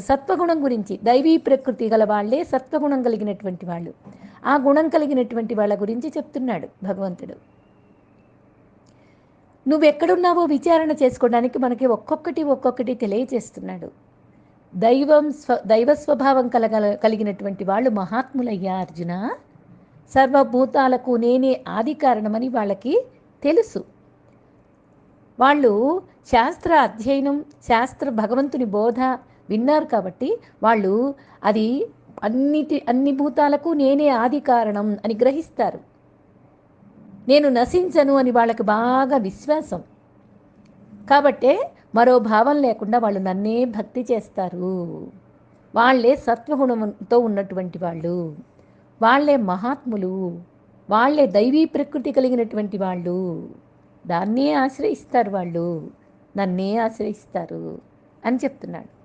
సత్వగుణం గురించి, దైవీ ప్రకృతి గల వాళ్ళే సత్వగుణం కలిగినటువంటి వాళ్ళు. ఆ గుణం కలిగినటువంటి వాళ్ళ గురించి చెప్తున్నాడు భగవంతుడు. నువ్వెక్కడున్నావో విచారణ చేసుకోవడానికి మనకి ఒక్కొక్కటి తెలియచేస్తున్నాడు. దైవ స్వభావం కలిగినటువంటి వాళ్ళు మహాత్ములయ్యా అర్జున. సర్వభూతాలకు నేనే ఆది కారణమని వాళ్ళకి తెలుసు. వాళ్ళు శాస్త్ర అధ్యయనం, భగవంతుని బోధ విన్నారు కాబట్టి వాళ్ళు అది అన్ని భూతాలకు నేనే ఆది కారణం అని గ్రహిస్తారు. నేను నశించను అని వాళ్ళకి బాగా విశ్వాసం. కాబట్టే మరో భావం లేకుండా వాళ్ళు నన్నే భక్తి చేస్తారు. వాళ్ళే సత్వగుణంతో ఉన్నటువంటి వాళ్ళు, వాళ్ళే మహాత్ములు, వాళ్ళే దైవీ ప్రకృతి కలిగినటువంటి వాళ్ళు. దాన్నే ఆశ్రయిస్తారు వాళ్ళు, నన్నే ఆశ్రయిస్తారు అని చెప్తున్నాడు.